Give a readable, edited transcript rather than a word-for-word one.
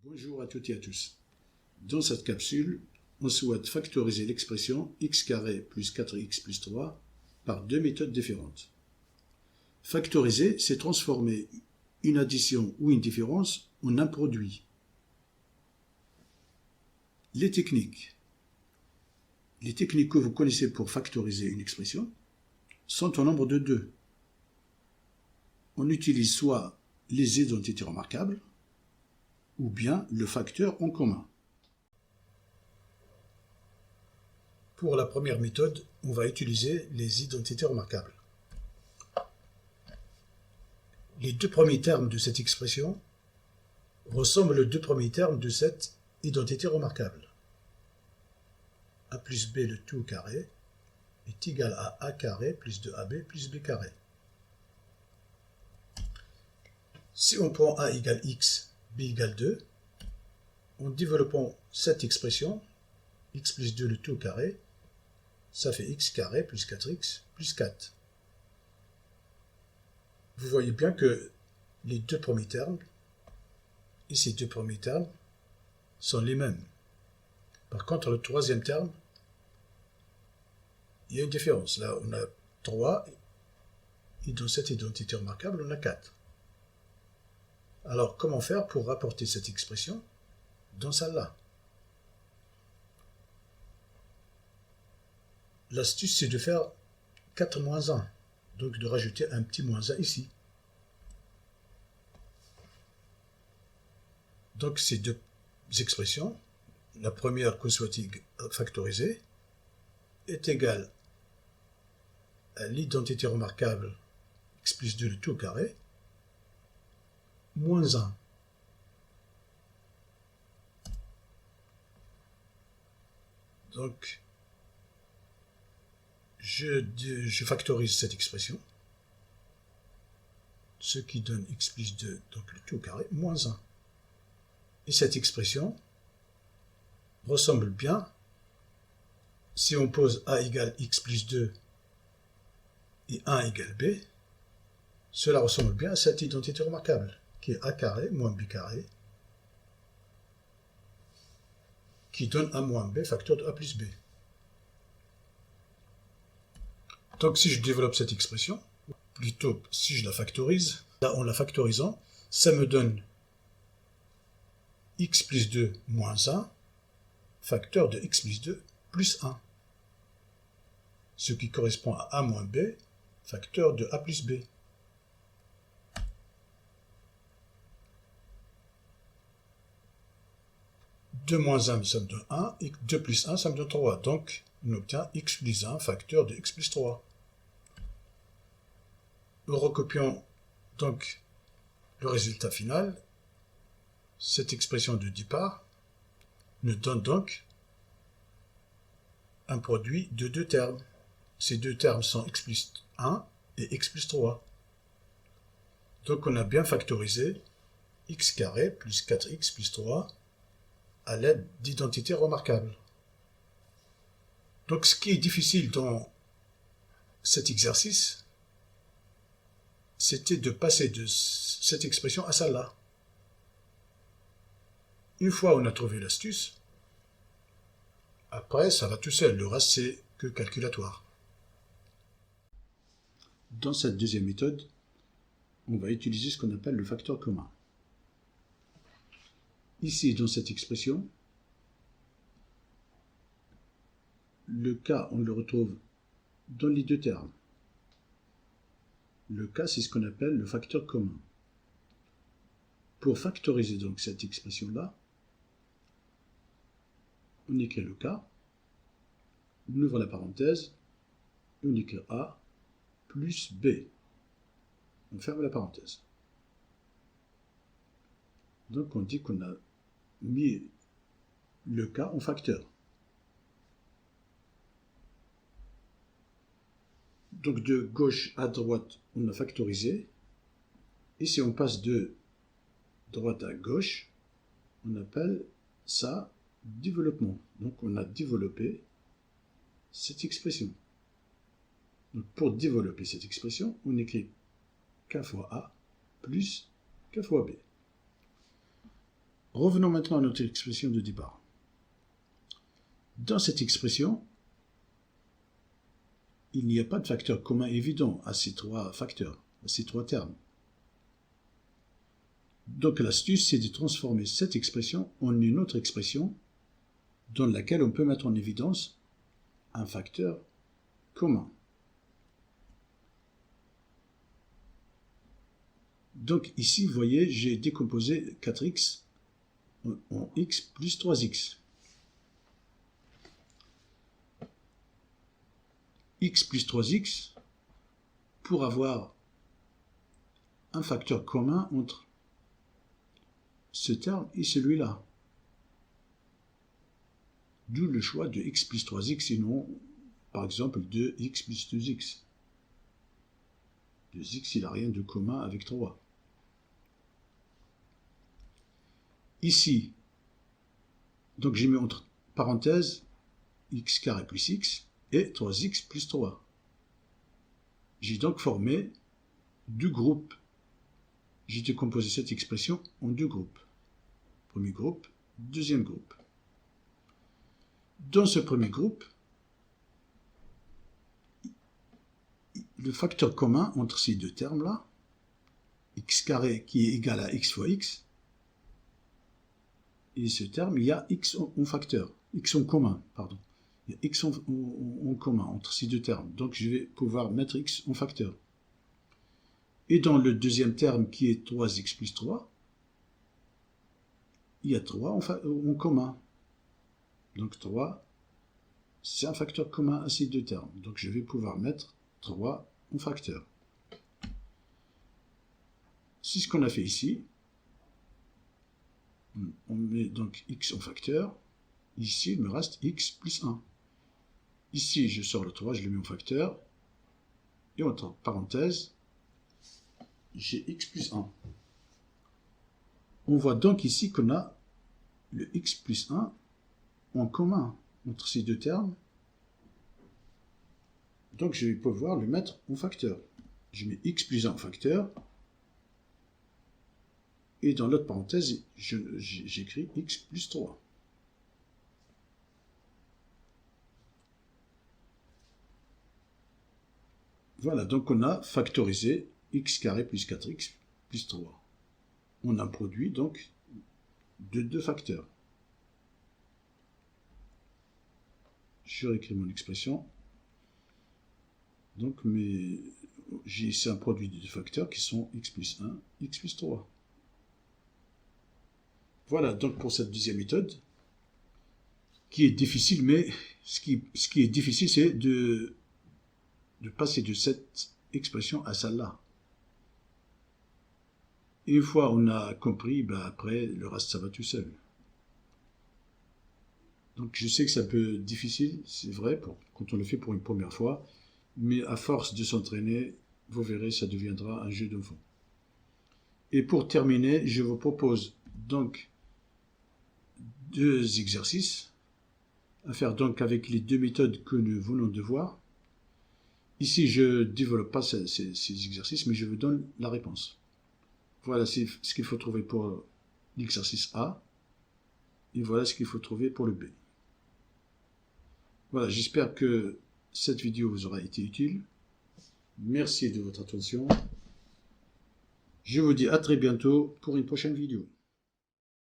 Bonjour à toutes et à tous. Dans cette capsule, on souhaite factoriser l'expression x carré plus 4x plus 3 par deux méthodes différentes. Factoriser, c'est transformer une addition ou une différence en un produit. Les techniques que vous connaissez pour factoriser une expression sont au nombre de deux. On utilise soit les identités remarquables, ou bien le facteur en commun. Pour la première méthode, on va utiliser les identités remarquables. Les deux premiers termes de cette expression ressemblent aux deux premiers termes de cette identité remarquable. A plus b le tout au carré est égal à a carré plus 2ab plus b carré. Si on prend a égale x, b égale 2, en développant cette expression, x plus 2 le tout au carré, ça fait x carré plus 4x plus 4. Vous voyez bien que les deux premiers termes et ces deux premiers termes sont les mêmes. Par contre, le troisième terme, il y a une différence. Là, on a 3 et dans cette identité remarquable, on a 4. Alors, comment faire pour rapporter cette expression dans celle-là? L'astuce, c'est de faire 4 moins 1, donc de rajouter un petit moins 1 ici. Donc, ces deux expressions, la première qu'on souhaite factoriser, est égale à l'identité remarquable x plus 2 le tout au carré, moins 1. Donc, je factorise cette expression, ce qui donne x plus 2, donc le tout au carré, moins 1. Et cette expression ressemble bien, si on pose a égale x plus 2 et 1 égale b, cela ressemble bien à cette identité remarquable, qui est a carré moins b carré, qui donne a moins b facteur de a plus b. Donc si je développe cette expression, plutôt si je la factorise, là en la factorisant, ça me donne x plus 2 moins 1, facteur de x plus 2 plus 1, ce qui correspond à a moins b, facteur de a plus b. Deux moins 1, ça me donne 1, et 2 plus 1, ça me donne 3. Donc, on obtient x plus 1, facteur de x plus 3. Nous recopions donc le résultat final. Cette expression de départ nous donne donc un produit de deux termes. Ces deux termes sont x plus 1 et x plus 3. Donc, on a bien factorisé x carré plus 4x plus 3 à l'aide d'identités remarquables. Donc, ce qui est difficile dans cet exercice, c'était de passer de cette expression à celle-là. Une fois on a trouvé l'astuce, après ça va tout seul, le reste c'est que calculatoire. Dans cette deuxième méthode, on va utiliser ce qu'on appelle le facteur commun. Ici, dans cette expression, le k, on le retrouve dans les deux termes. Le k, c'est ce qu'on appelle le facteur commun. Pour factoriser donc cette expression-là, on écrit le k, on ouvre la parenthèse, on écrit a plus b. On ferme la parenthèse. Donc on dit qu'on a mis le k en facteur. Donc de gauche à droite, on a factorisé. Et si on passe de droite à gauche, on appelle ça développement. Donc on a développé cette expression. Donc pour développer cette expression, on écrit k fois a plus k fois b. Revenons maintenant à notre expression de départ. Dans cette expression, il n'y a pas de facteur commun évident à ces trois facteurs, à ces trois termes. Donc l'astuce, c'est de transformer cette expression en une autre expression dans laquelle on peut mettre en évidence un facteur commun. Donc ici, vous voyez, j'ai décomposé 4x en x plus 3x. X plus 3x pour avoir un facteur commun entre ce terme et celui-là. D'où le choix de x plus 3x et non, par exemple, 2x plus 2x. 2x, il n'a rien de commun avec 3. Ici, donc j'ai mis entre parenthèses x carré plus x et 3x plus 3. J'ai donc formé deux groupes. J'ai décomposé cette expression en deux groupes. Premier groupe, deuxième groupe. Dans ce premier groupe, le facteur commun entre ces deux termes-là, x carré qui est égal à x fois x, et ce terme, il y a x en facteur, x en commun, pardon. Il y a x en commun entre ces deux termes. Donc je vais pouvoir mettre x en facteur. Et dans le deuxième terme qui est 3x plus 3, il y a 3 en commun. Donc 3, c'est un facteur commun à ces deux termes. Donc je vais pouvoir mettre 3 en facteur. C'est ce qu'on a fait ici. On met donc x en facteur. Ici, il me reste x plus 1. Ici, je sors le 3, je le mets en facteur. Et entre parenthèses, j'ai x plus 1. On voit donc ici qu'on a le x plus 1 en commun entre ces deux termes. Donc je vais pouvoir le mettre en facteur. Je mets x plus 1 en facteur. Et dans l'autre parenthèse, j'écris x plus 3. Voilà, donc on a factorisé x carré plus 4x plus 3. On a produit donc de deux facteurs. Je réécris mon expression. Donc, j'ai ici un produit de deux facteurs qui sont x plus 1, x plus 3. Voilà donc pour cette deuxième méthode, qui est difficile, mais ce qui est difficile, c'est de passer de cette expression à celle-là. Et une fois on a compris, après, le reste, ça va tout seul. Donc je sais que ça peut être difficile, c'est vrai, quand on le fait pour une première fois, mais à force de s'entraîner, vous verrez, ça deviendra un jeu d'enfant. Et pour terminer, je vous propose donc deux exercices à faire donc avec les deux méthodes que nous venons de voir. Ici, je ne développe pas ces exercices, mais je vous donne la réponse. Voilà ce qu'il faut trouver pour l'exercice A, et voilà ce qu'il faut trouver pour le B. Voilà, j'espère que cette vidéo vous aura été utile. Merci de votre attention. Je vous dis à très bientôt pour une prochaine vidéo.